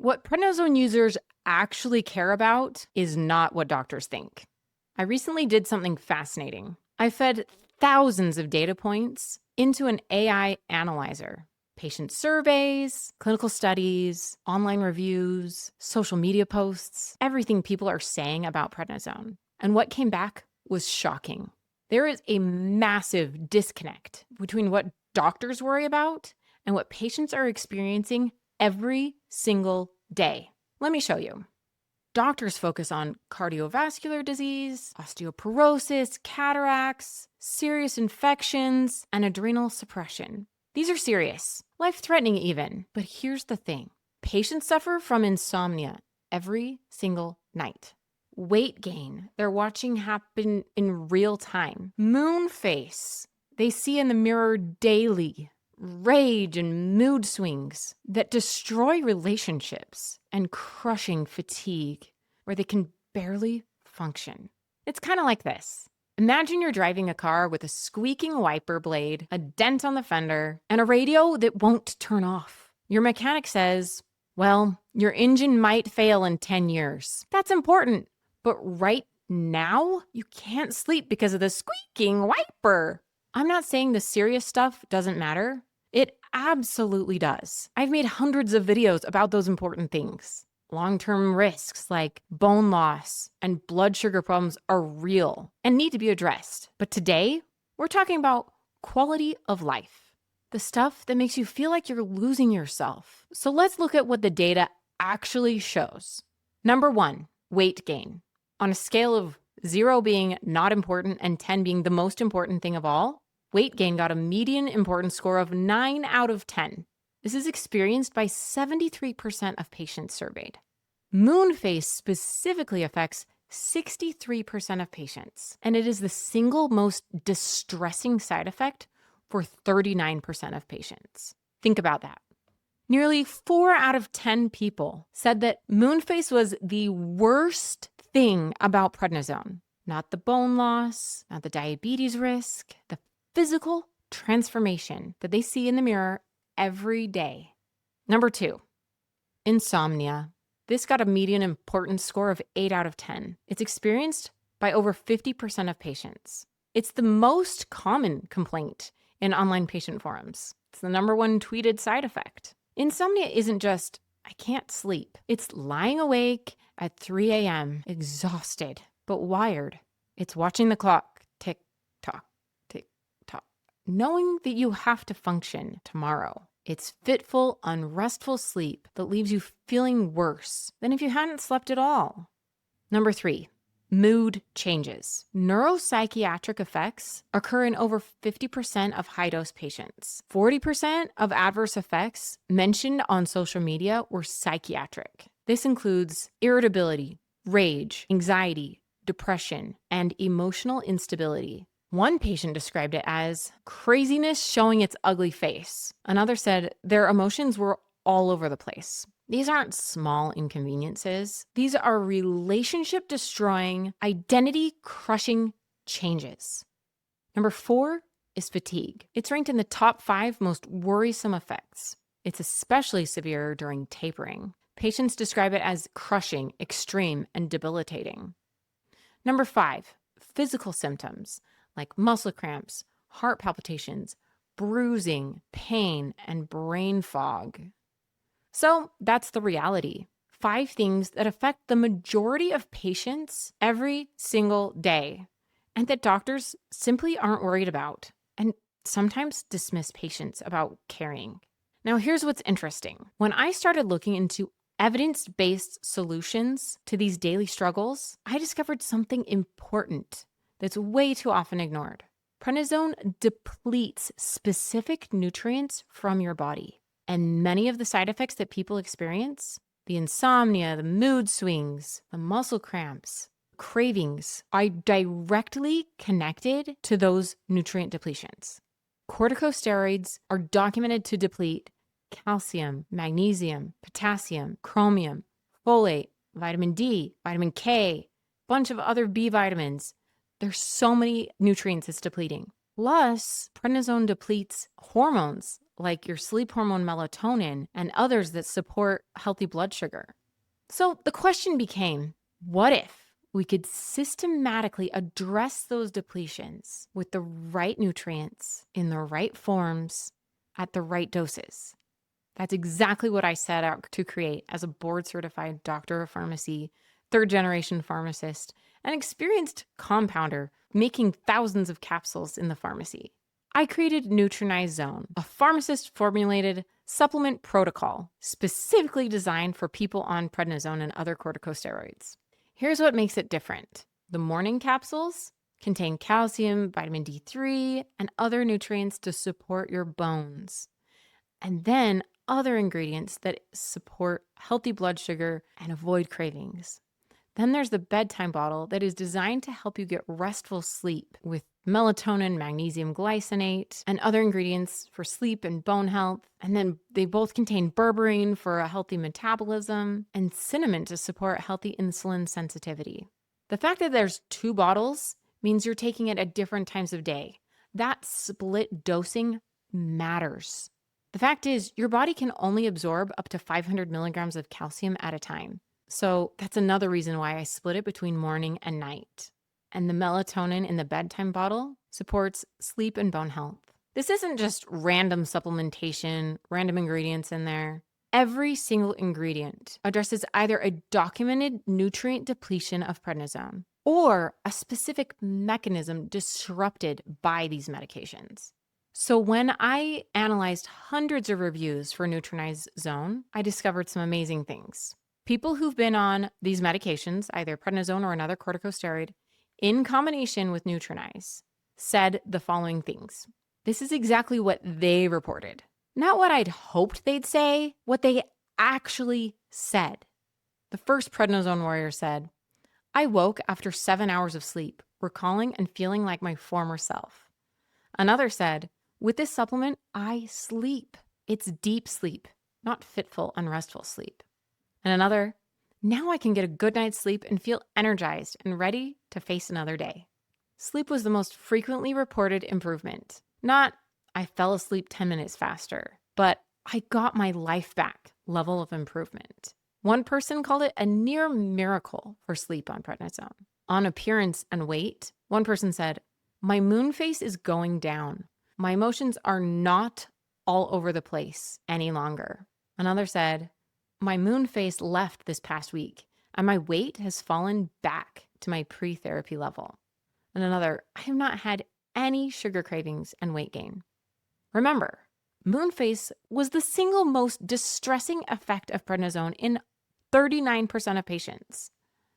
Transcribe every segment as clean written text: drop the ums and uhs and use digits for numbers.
What prednisone users actually care about is not what doctors think. I recently did something fascinating. I fed thousands of data points into an AI analyzer. Patient surveys, clinical studies, online reviews, social media posts, everything people are saying about prednisone. And what came back was shocking. There is a massive disconnect between what doctors worry about and what patients are experiencing every single day. Let me show you. Doctors focus on cardiovascular disease, osteoporosis, cataracts, serious infections, and adrenal suppression. These are serious, life-threatening even. But here's the thing. Patients suffer from insomnia every single night. Weight gain, they're watching happen in real time. Moon face, they see in the mirror daily. Rage and mood swings that destroy relationships and crushing fatigue where they can barely function. It's kind of like this. Imagine you're driving a car with a squeaking wiper blade, a dent on the fender, and a radio that won't turn off. Your mechanic says, well, your engine might fail in 10 years. That's important, but right now, you can't sleep because of the squeaking wiper. I'm not saying the serious stuff doesn't matter. It absolutely does. I've made hundreds of videos about those important things. Long-term risks like bone loss and blood sugar problems are real and need to be addressed. But today, we're talking about quality of life, the stuff that makes you feel like you're losing yourself. So let's look at what the data actually shows. Number 1, weight gain. On a scale of 0 being not important and 10 being the most important thing of all, weight gain got a median importance score of 9 out of 10. This is experienced by 73% of patients surveyed. Moon face specifically affects 63% of patients, and it is the single most distressing side effect for 39% of patients. Think about that. Nearly 4 out of 10 people said that moon face was the worst thing about prednisone. Not the bone loss, not the diabetes risk, the physical transformation that they see in the mirror every day. Number 2, insomnia. This got a median importance score of 8 out of 10. It's experienced by over 50% of patients. It's the most common complaint in online patient forums. It's the number 1 tweeted side effect. Insomnia isn't just, I can't sleep. It's lying awake at 3 a.m., exhausted, but wired. It's watching the clock tick, tock, knowing that you have to function tomorrow. It's fitful, unrestful sleep that leaves you feeling worse than if you hadn't slept at all. Number 3, mood changes. Neuropsychiatric effects occur in over 50% of high-dose patients. 40% of adverse effects mentioned on social media were psychiatric. This includes irritability, rage, anxiety, depression, and emotional instability. One patient described it as craziness showing its ugly face. Another said their emotions were all over the place. These aren't small inconveniences. These are relationship-destroying, identity-crushing changes. Number 4 is fatigue. It's ranked in the top 5 most worrisome effects. It's especially severe during tapering. Patients describe it as crushing, extreme, and debilitating. Number 5, physical symptoms like muscle cramps, heart palpitations, bruising, pain, and brain fog. So that's the reality. 5 things that affect the majority of patients every single day, and that doctors simply aren't worried about, and sometimes dismiss patients about carrying. Now, here's what's interesting. When I started looking into evidence-based solutions to these daily struggles, I discovered something important that's way too often ignored. Prednisone depletes specific nutrients from your body. And many of the side effects that people experience, the insomnia, the mood swings, the muscle cramps, cravings, are directly connected to those nutrient depletions. Corticosteroids are documented to deplete calcium, magnesium, potassium, chromium, folate, vitamin D, vitamin K, bunch of other B vitamins. There's so many nutrients it's depleting. Plus, prednisone depletes hormones like your sleep hormone melatonin and others that support healthy blood sugar. So the question became, what if we could systematically address those depletions with the right nutrients in the right forms at the right doses? That's exactly what I set out to create as a board-certified doctor of pharmacy, third-generation pharmacist, and experienced compounder making thousands of capsules in the pharmacy. I created Nutranize Zone, a pharmacist-formulated supplement protocol specifically designed for people on prednisone and other corticosteroids. Here's what makes it different. The morning capsules contain calcium, vitamin D3, and other nutrients to support your bones. And then other ingredients that support healthy blood sugar and avoid cravings. Then there's the bedtime bottle that is designed to help you get restful sleep with melatonin, magnesium glycinate, and other ingredients for sleep and bone health. And then they both contain berberine for a healthy metabolism and cinnamon to support healthy insulin sensitivity. The fact that there's 2 bottles means you're taking it at different times of day. That split dosing matters. The fact is, your body can only absorb up to 500 milligrams of calcium at a time. So that's another reason why I split it between morning and night. And the melatonin in the bedtime bottle supports sleep and bone health. This isn't just random supplementation, random ingredients in there. Every single ingredient addresses either a documented nutrient depletion of prednisone or a specific mechanism disrupted by these medications. So when I analyzed hundreds of reviews for Nutranize Zone, I discovered some amazing things. People who've been on these medications, either prednisone or another corticosteroid, in combination with Nutranize, said the following things. This is exactly what they reported. Not what I'd hoped they'd say, what they actually said. The first prednisone warrior said, I woke after 7 hours of sleep, recalling and feeling like my former self. Another said, with this supplement, I sleep. It's deep sleep, not fitful, unrestful sleep. And another, now I can get a good night's sleep and feel energized and ready to face another day. Sleep was the most frequently reported improvement. Not, I fell asleep 10 minutes faster, but I got my life back level of improvement. One person called it a near miracle for sleep on prednisone. On appearance and weight, one person said, my moon phase is going down. My emotions are not all over the place any longer. Another said, my moon phase left this past week and my weight has fallen back to my pre-therapy level. And another, I have not had any sugar cravings and weight gain. Remember, moon phase was the single most distressing effect of prednisone in 39% of patients.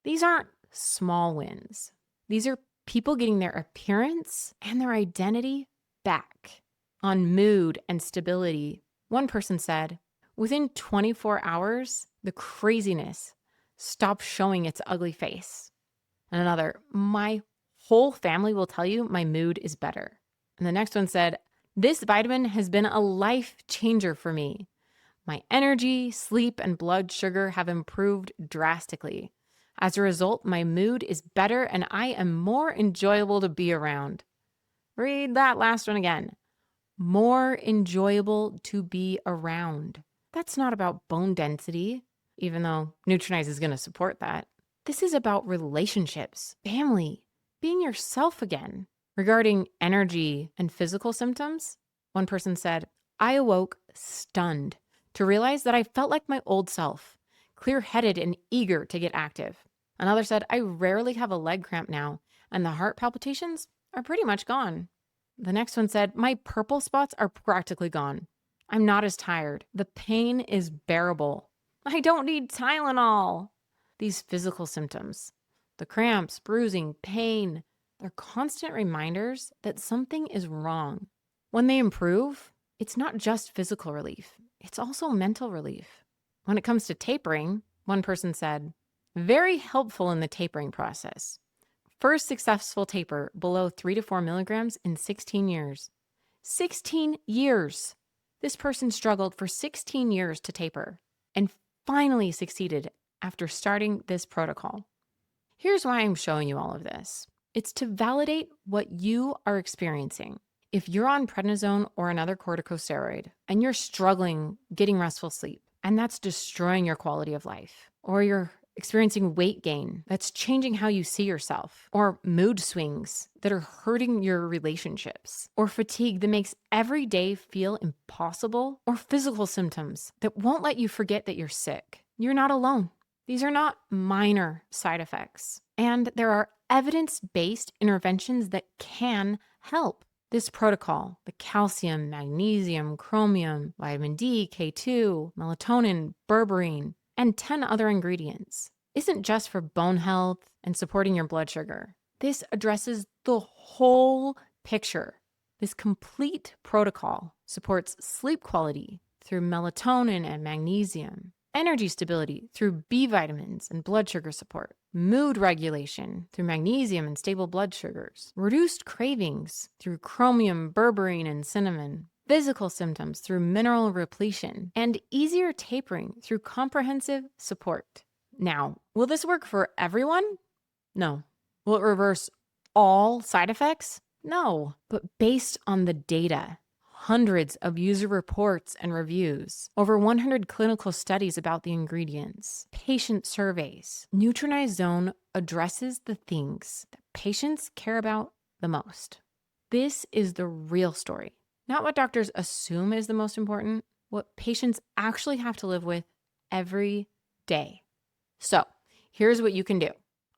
These aren't small wins. These are people getting their appearance and their identity back. On mood and stability, one person said, within 24 hours, the craziness stopped showing its ugly face. And another, my whole family will tell you my mood is better. And the next one said, this vitamin has been a life changer for me. My energy, sleep, and blood sugar have improved drastically. As a result, my mood is better and I am more enjoyable to be around. Read that last one again. More enjoyable to be around. That's not about bone density, even though Nutranize is going to support that. This is about relationships, family, being yourself again. Regarding energy and physical symptoms, one person said, I awoke stunned to realize that I felt like my old self, clear-headed and eager to get active. Another said, I rarely have a leg cramp now, and the heart palpitations are pretty much gone. The next one said, my purple spots are practically gone. I'm not as tired. The pain is bearable. I don't need Tylenol. These physical symptoms, the cramps, bruising, pain, they're constant reminders that something is wrong. When they improve, it's not just physical relief, it's also mental relief. When it comes to tapering, one person said, very helpful in the tapering process. First successful taper below 3 to 4 milligrams in 16 years. 16 years! This person struggled for 16 years to taper and finally succeeded after starting this protocol. Here's why I'm showing you all of this. It's to validate what you are experiencing. If you're on prednisone or another corticosteroid and you're struggling getting restful sleep, and that's destroying your quality of life, or you're experiencing weight gain that's changing how you see yourself, or mood swings that are hurting your relationships, or fatigue that makes every day feel impossible, or physical symptoms that won't let you forget that you're sick, you're not alone. These are not minor side effects, and there are evidence-based interventions that can help. This protocol, the calcium, magnesium, chromium, vitamin D, K2, melatonin, berberine, and 10 other ingredients, isn't just for bone health and supporting your blood sugar. This addresses the whole picture. This complete protocol supports sleep quality through melatonin and magnesium, energy stability through B vitamins and blood sugar support, mood regulation through magnesium and stable blood sugars, reduced cravings through chromium, berberine, and cinnamon, physical symptoms through mineral repletion, and easier tapering through comprehensive support. Now, will this work for everyone? No. Will it reverse all side effects? No. But based on the data, hundreds of user reports and reviews, over 100 clinical studies about the ingredients, patient surveys, Nutranize Zone addresses the things that patients care about the most. This is the real story. Not what doctors assume is the most important, what patients actually have to live with every day. So here's what you can do.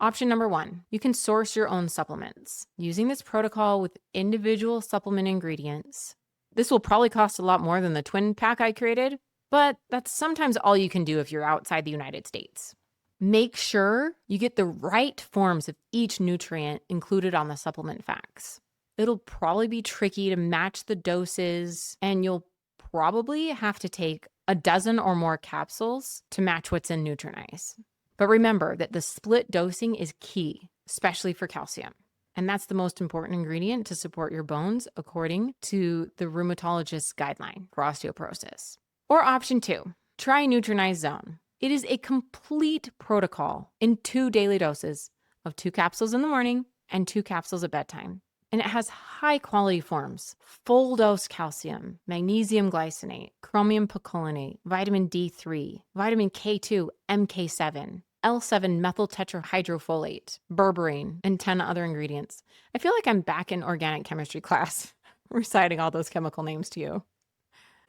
Option number 1, you can source your own supplements. Using this protocol with individual supplement ingredients, this will probably cost a lot more than the twin pack I created, but that's sometimes all you can do if you're outside the United States. Make sure you get the right forms of each nutrient included on the supplement facts. It'll probably be tricky to match the doses, and you'll probably have to take a dozen or more capsules to match what's in Nutranize. But remember that the split dosing is key, especially for calcium. And that's the most important ingredient to support your bones according to the rheumatologist's guideline for osteoporosis. Or option 2, try Nutranize Zone. It is a complete protocol in 2 daily doses of 2 capsules in the morning and 2 capsules at bedtime. And it has high quality forms, full dose calcium, magnesium glycinate, chromium picolinate, vitamin D3, vitamin K2, MK7, L7 methyl tetrahydrofolate, berberine, and 10 other ingredients. I feel like I'm back in organic chemistry class, reciting all those chemical names to you.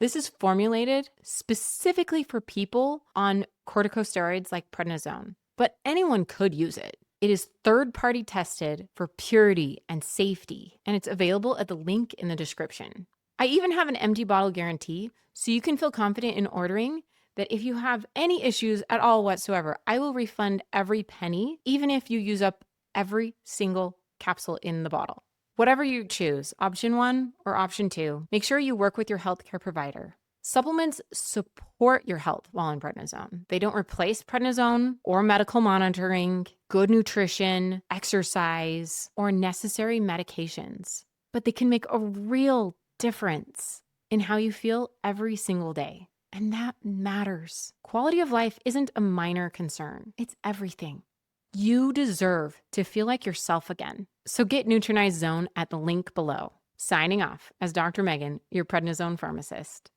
This is formulated specifically for people on corticosteroids like prednisone, but anyone could use it. It is third-party tested for purity and safety, and it's available at the link in the description. I even have an empty bottle guarantee, so you can feel confident in ordering that if you have any issues at all whatsoever, I will refund every penny, even if you use up every single capsule in the bottle. Whatever you choose, option 1 or option 2, make sure you work with your healthcare provider. Supplements support your health while on prednisone. They don't replace prednisone or medical monitoring, good nutrition, exercise, or necessary medications. But they can make a real difference in how you feel every single day. And that matters. Quality of life isn't a minor concern. It's everything. You deserve to feel like yourself again. So get Nutranize Zone at the link below. Signing off as Dr. Megan, your prednisone pharmacist.